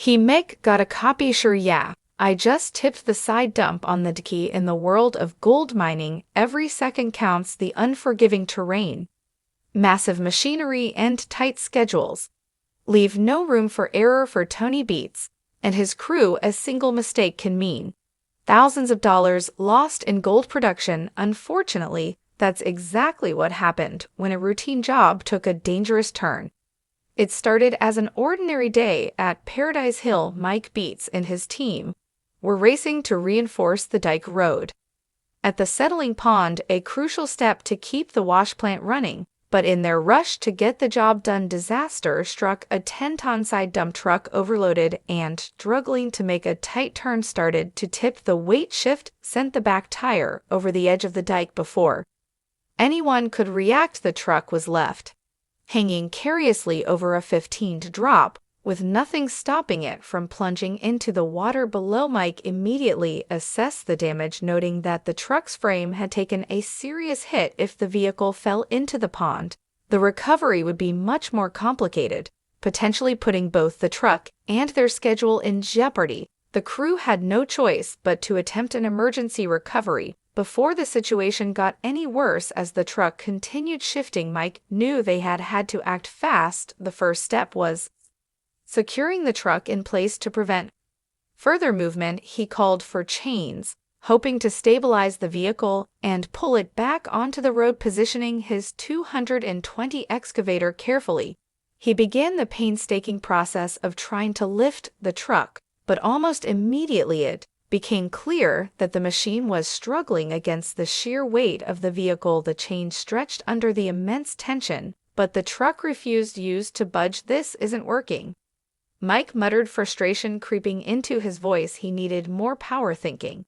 He Mick got a copy sure yeah. I just tipped the side dump on the key in the world of gold mining. Every second counts the unforgiving terrain. Massive machinery and tight schedules leave no room for error for Tony Beets and his crew. A single mistake can mean thousands of dollars lost in gold production. Unfortunately, that's exactly what happened when a routine job took a dangerous turn. It started as an ordinary day at Paradise Hill. Mike Beets and his team were racing to reinforce the dike road at the settling pond, a crucial step to keep the wash plant running. But in their rush to get the job done, disaster struck. A 10-ton side dump truck overloaded and, struggling to make a tight turn, started to tip. The weight shift sent the back tire over the edge of the dike. Before anyone could react, the truck was left hanging carelessly over a 15-foot drop, with nothing stopping it from plunging into the water below. Mike immediately assessed the damage, noting that the truck's frame had taken a serious hit. If the vehicle fell into the pond, the recovery would be much more complicated, potentially putting both the truck and their schedule in jeopardy. The crew had no choice but to attempt an emergency recovery before the situation got any worse. As the truck continued shifting, Mike knew they had to act fast. The first step was securing the truck in place to prevent further movement. He called for chains, hoping to stabilize the vehicle and pull it back onto the road. Positioning his 220 excavator carefully, he began the painstaking process of trying to lift the truck, but almost immediately it became clear that the machine was struggling against the sheer weight of the vehicle. The chain stretched under the immense tension, but the truck refused to budge. "This isn't working," Mike muttered, frustration creeping into his voice. He needed more power. Thinking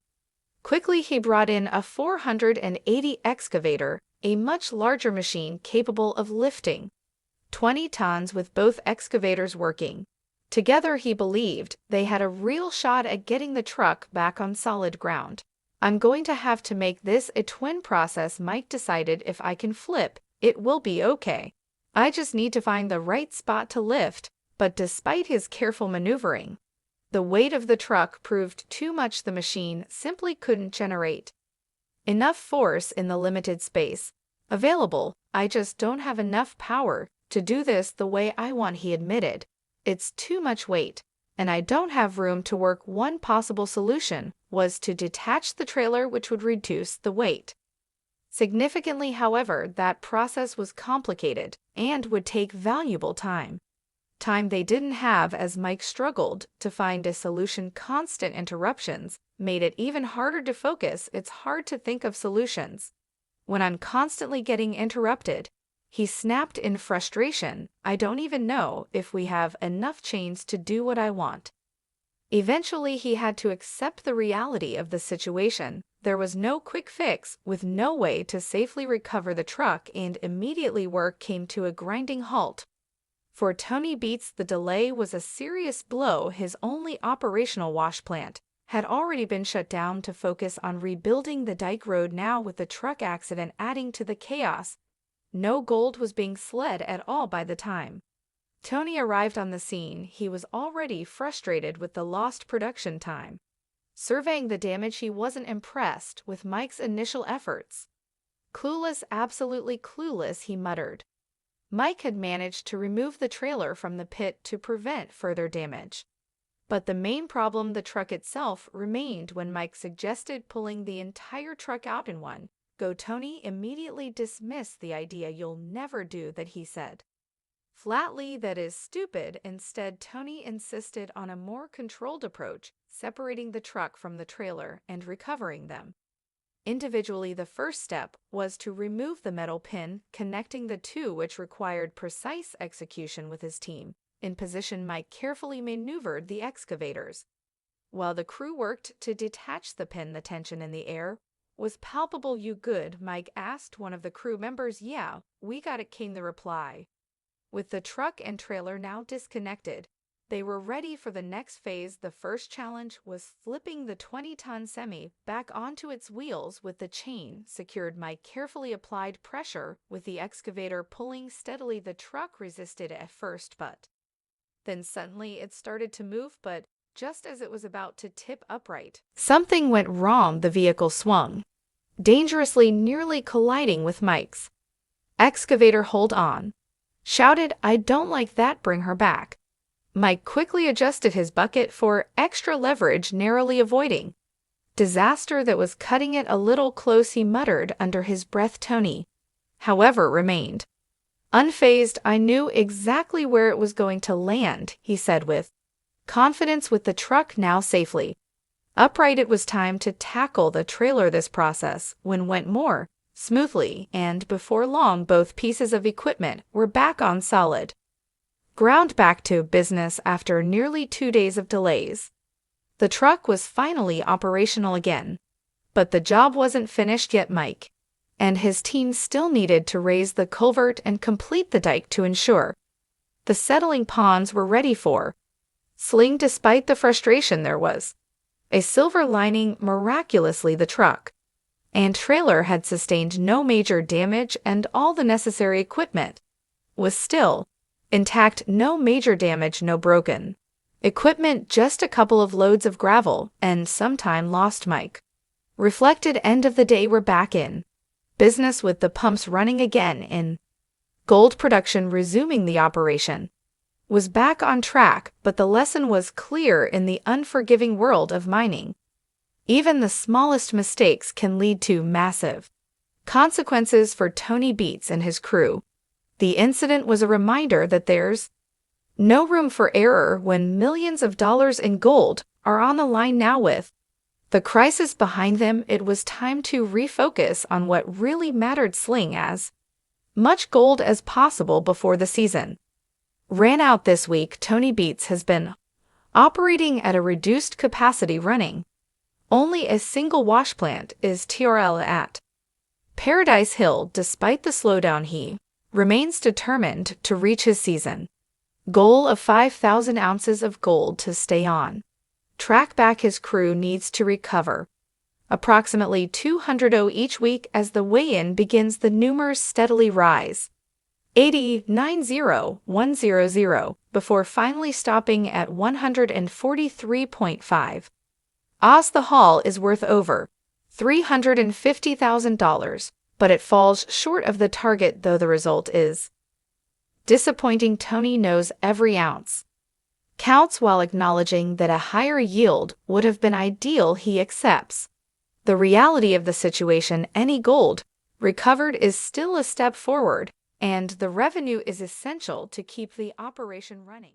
quickly, he brought in a 480 excavator, a much larger machine capable of lifting 20 tons. With both excavators working together, he believed they had a real shot at getting the truck back on solid ground. "I'm going to have to make this a twin process," Mike decided. "If I can flip, it will be okay. I just need to find the right spot to lift." But despite his careful maneuvering, the weight of the truck proved too much. The machine simply couldn't generate enough force in the limited space available. "I just don't have enough power to do this the way I want," he admitted. "It's too much weight, and I don't have room to work." One possible solution was to detach the trailer, which would reduce the weight significantly. However, that process was complicated and would take valuable time they didn't have. As Mike struggled to find a solution, constant interruptions made it even harder to focus. It's hard to think of solutions when I'm constantly getting interrupted, he snapped in frustration. "I don't even know if we have enough chains to do what I want." Eventually, he had to accept the reality of the situation. There was no quick fix, with no way to safely recover the truck, and immediately work came to a grinding halt. For Tony Beets, the delay was a serious blow. His only operational wash plant had already been shut down to focus on rebuilding the dike road. Now, with the truck accident adding to the chaos, no gold was being slid at all. By the time Tony arrived on the scene, he was already frustrated with the lost production time. Surveying the damage, he wasn't impressed with Mike's initial efforts. "Clueless, absolutely clueless," he muttered. Mike had managed to remove the trailer from the pit to prevent further damage. But the main problem, the truck itself, remained. When Mike suggested pulling the entire truck out in one go, Tony immediately dismissed the idea. "You'll never do that," he said flatly. "That is stupid." Instead, Tony insisted on a more controlled approach, separating the truck from the trailer and recovering them individually. The first step was to remove the metal pin connecting the two, which required precise execution. With his team in position, Mike carefully maneuvered the excavators while the crew worked to detach the pin. The tension in the air was palpable. "You good?" Mike asked one of the crew members. "Yeah, we got it," came the reply. With the truck and trailer now disconnected, they were ready for the next phase. The first challenge was flipping the 20-ton semi back onto its wheels with the chain secured. Mike carefully applied pressure with the excavator pulling steadily. The truck resisted at first, but Then suddenly it started to move, but just as it was about to tip upright, something went wrong. The vehicle swung, dangerously, nearly colliding with Mike's. "Excavator, hold on!" shouted. "I don't like that, bring her back." Mike quickly adjusted his bucket for extra leverage, narrowly avoiding disaster that was cutting it a little close. He muttered under his breath. Tony, however, remained unfazed. "I knew exactly where it was going to land," he said with confidence. With the truck now safely upright, it was time to tackle the trailer. This process went more smoothly, and before long both pieces of equipment were back on solid ground, back to business after nearly 2 days of delays. The truck was finally operational again, but the job wasn't finished yet. Mike and his team still needed to raise the culvert and complete the dike to ensure the settling ponds were ready for sling. Despite the frustration, there was a silver lining. Miraculously, the truck and trailer had sustained no major damage, and all the necessary equipment was still intact. No major damage, no broken equipment, just a couple of loads of gravel and some time lost. Mike reflected. End of the day, we're back in business with the pumps running again, in gold production resuming. The operation was back on track, but the lesson was clear. In the unforgiving world of mining, even the smallest mistakes can lead to massive consequences. For Tony Beets and his crew, the incident was a reminder that there's no room for error when millions of dollars in gold are on the line. Now, with the crisis behind them, it was time to refocus on what really mattered: sling as much gold as possible before the season ran out. This week, Tony Beets has been operating at a reduced capacity, running only a single wash plant is TRL at Paradise Hill. Despite the slowdown, he remains determined to reach his season goal of 5,000 ounces of gold to stay on track. Back, his crew needs to recover approximately 200 each week as the weigh-in begins. The numbers steadily rise, 89,100, before finally stopping at 143.5. The haul is worth over $350,000, but it falls short of the target. Though the result is disappointing, Tony knows every ounce counts. While acknowledging that a higher yield would have been ideal, he accepts the reality of the situation. Any gold recovered is still a step forward, and the revenue is essential to keep the operation running.